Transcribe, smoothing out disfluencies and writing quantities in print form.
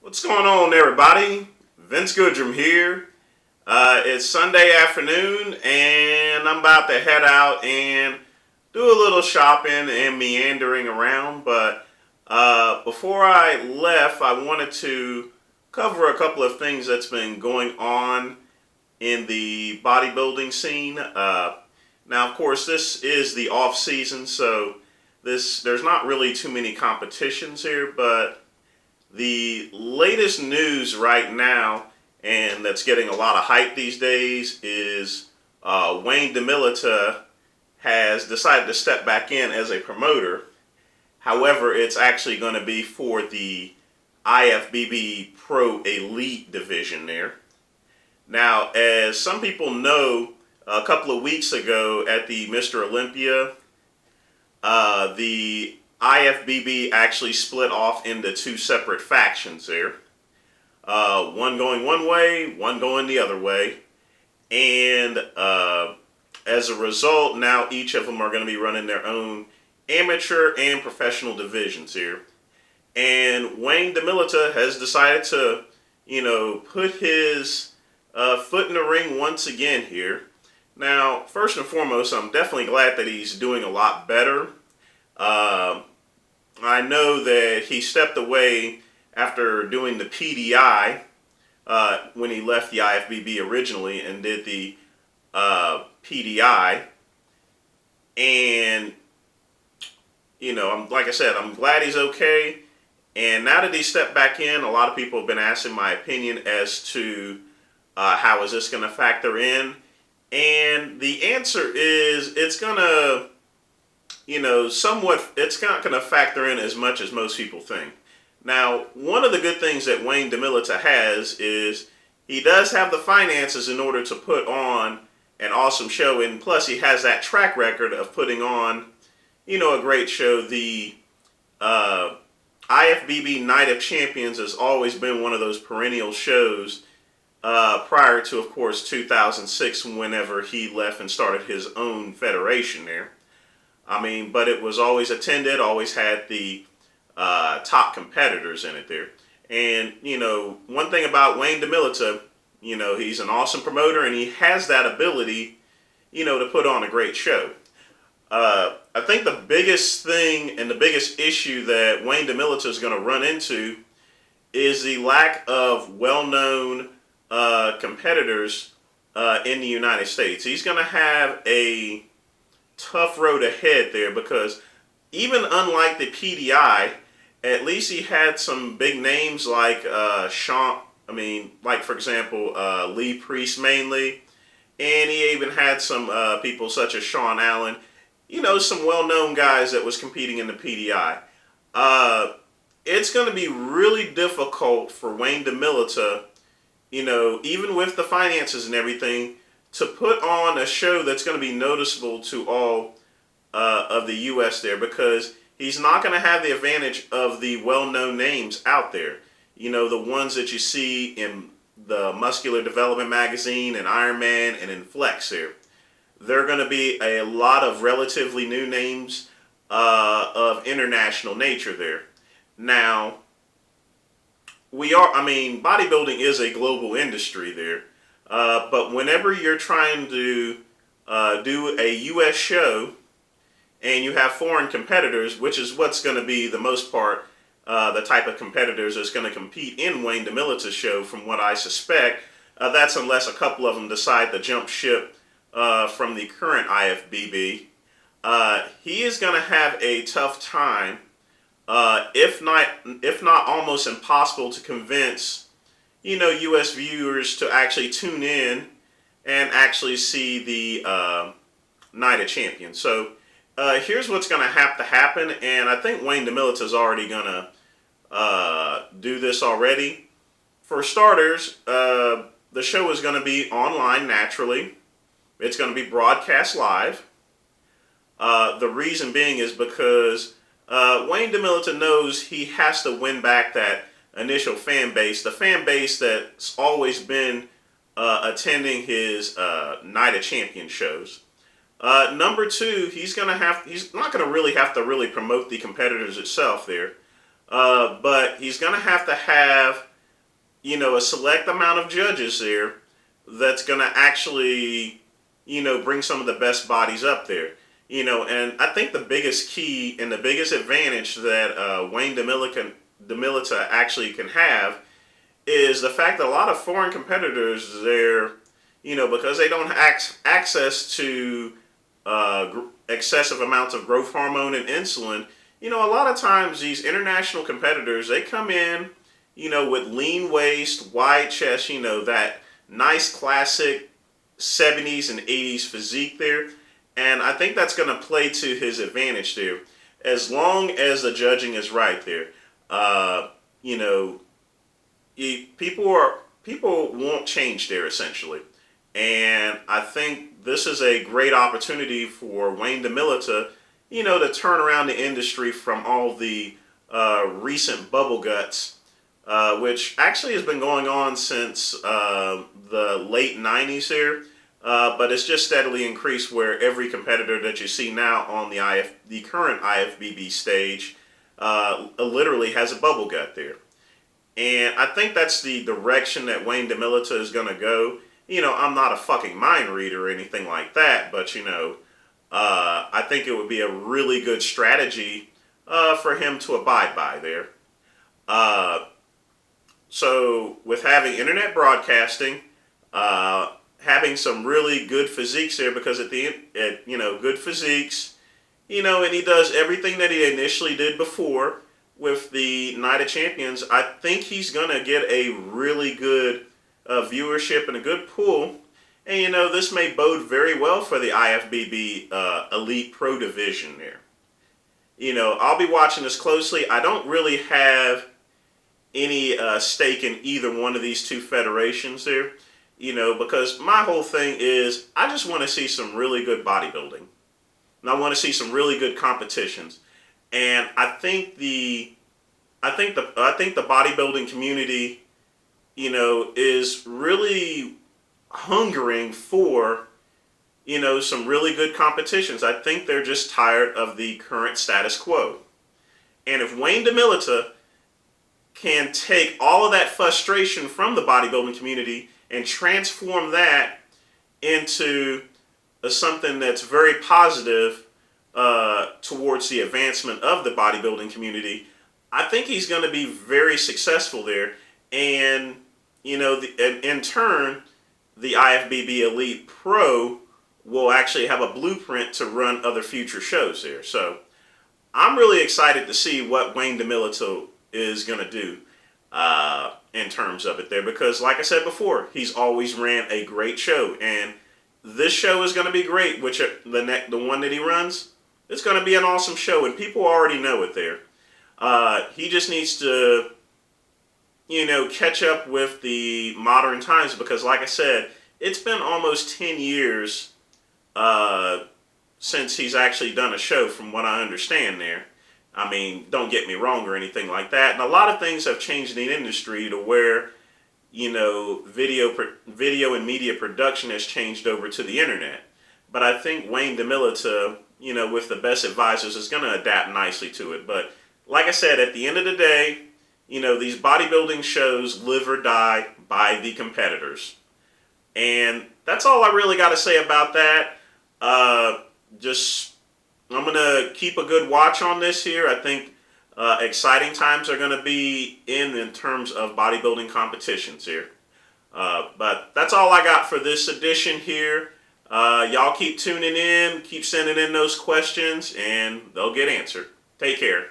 What's going on, everybody? Vince Goodrum here. It's Sunday afternoon, and I'm about to head out and do a little shopping and meandering around. But before I left, I wanted to cover a couple of things that's been going on in the bodybuilding scene. Now, of course, this is the off season, so there's not really too many competitions here, but the latest news right now, and that's getting a lot of hype these days, is Wayne DeMilita has decided to step back in as a promoter. However, it's actually going to be for the IFBB Pro Elite division there. Now, as some people know, a couple of weeks ago at the Mr. Olympia, the IFBB actually split off into two separate factions there. One going one way, one going the other way. And as a result, now each of them are going to be running their own amateur and professional divisions here. And Wayne DeMilita has decided to, put his foot in the ring once again here. Now, first and foremost, I'm definitely glad that he's doing a lot better. I know that he stepped away after doing the PDI when he left the IFBB originally and did the PDI. And, like I said, I'm glad he's okay. And now that he stepped back in, a lot of people have been asking my opinion as to how is this going to factor in. And the answer is it's going to, it's not going to factor in as much as most people think. Now, one of the good things that Wayne DeMilita has is he does have the finances in order to put on an awesome show, and plus he has that track record of putting on, a great show. The IFBB Night of Champions has always been one of those perennial shows prior to, of course, 2006, whenever he left and started his own federation there. But it was always attended, always had the top competitors in it there. And, one thing about Wayne DeMilita, he's an awesome promoter and he has that ability, to put on a great show. I think the biggest thing and the biggest issue that Wayne DeMilita is going to run into is the lack of well-known competitors in the United States. He's going to have a tough road ahead there because even unlike the PDI, at least he had some big names like for example, Lee Priest mainly, and he even had some people such as Sean Allen, some well-known guys that was competing in the PDI. It's going to be really difficult for Wayne DeMilita, even with the finances and everything, to put on a show that's going to be noticeable to all of the U.S. there, because he's not going to have the advantage of the well-known names out there. The ones that you see in the Muscular Development Magazine and Iron Man and in Flex there. There are going to be a lot of relatively new names of international nature there. Now, bodybuilding is a global industry there. But whenever you're trying to do a U.S. show and you have foreign competitors, which is what's going to be the most part, the type of competitors that's going to compete in Wayne DeMilita's show, from what I suspect, that's unless a couple of them decide to jump ship from the current IFBB. He is going to have a tough time, if not almost impossible to convince U.S. viewers to actually tune in and actually see the Night of Champions. So here's what's going to have to happen, and I think Wayne DeMilita is already going to do this already. For starters, the show is going to be online naturally. It's going to be broadcast live. The reason being is because Wayne DeMilita knows he has to win back that initial fan base, the fan base that's always been attending his Night of Champions shows. Number two, he's not going to really have to promote the competitors itself there. But he's going to have a select amount of judges there that's going to actually, bring some of the best bodies up there. And I think the biggest key and the biggest advantage that Wayne DeMilita actually can have is the fact that a lot of foreign competitors there, because they don't have access to excessive amounts of growth hormone and insulin, a lot of times these international competitors, they come in, with lean waist, wide chest, that nice classic 70s and 80s physique there. And I think that's going to play to his advantage there, as long as the judging is right there. Uh, you know, people won't change there essentially, and I think this is a great opportunity for Wayne DeMilita, to turn around the industry from all the recent bubble guts, which actually has been going on since the late '90s here. But it's just steadily increased where every competitor that you see now on the current IFBB stage literally has a bubble gut there. And I think that's the direction that Wayne DeMilita is going to go. I'm not a fucking mind reader or anything like that, but I think it would be a really good strategy for him to abide by there. Uh, so with having internet broadcasting, having some really good physiques there, because at the end, good physiques, and he does everything that he initially did before with the Night of Champions. I think he's going to get a really good viewership and a good pull. And, this may bode very well for the IFBB Elite Pro Division there. I'll be watching this closely. I don't really have any stake in either one of these two federations there, because my whole thing is I just want to see some really good bodybuilding. And I want to see some really good competitions. And I think the bodybuilding community, is really hungering for, some really good competitions. I think they're just tired of the current status quo. And if Wayne DeMilita can take all of that frustration from the bodybuilding community and transform that into something that's very positive towards the advancement of the bodybuilding community, I think he's going to be very successful there. And, in turn, the IFBB Elite Pro will actually have a blueprint to run other future shows there. So I'm really excited to see what Wayne DeMilito is going to do in terms of it there, because like I said before, he's always ran a great show, and this show is going to be great, which the one that he runs, it's going to be an awesome show, and people already know it there. He just needs to, catch up with the modern times, because like I said, it's been almost 10 years since he's actually done a show, from what I understand there. I mean, don't get me wrong or anything like that. And a lot of things have changed in the industry to where, video and media production has changed over to the internet. But I think Wayne DeMilita, with the best advisors, is going to adapt nicely to it. But like I said, at the end of the day, these bodybuilding shows live or die by the competitors. And that's all I really got to say about that. I'm going to keep a good watch on this here. I think exciting times are going to be in terms of bodybuilding competitions here. But that's all I got for this edition here. Y'all keep tuning in, keep sending in those questions, and they'll get answered. Take care.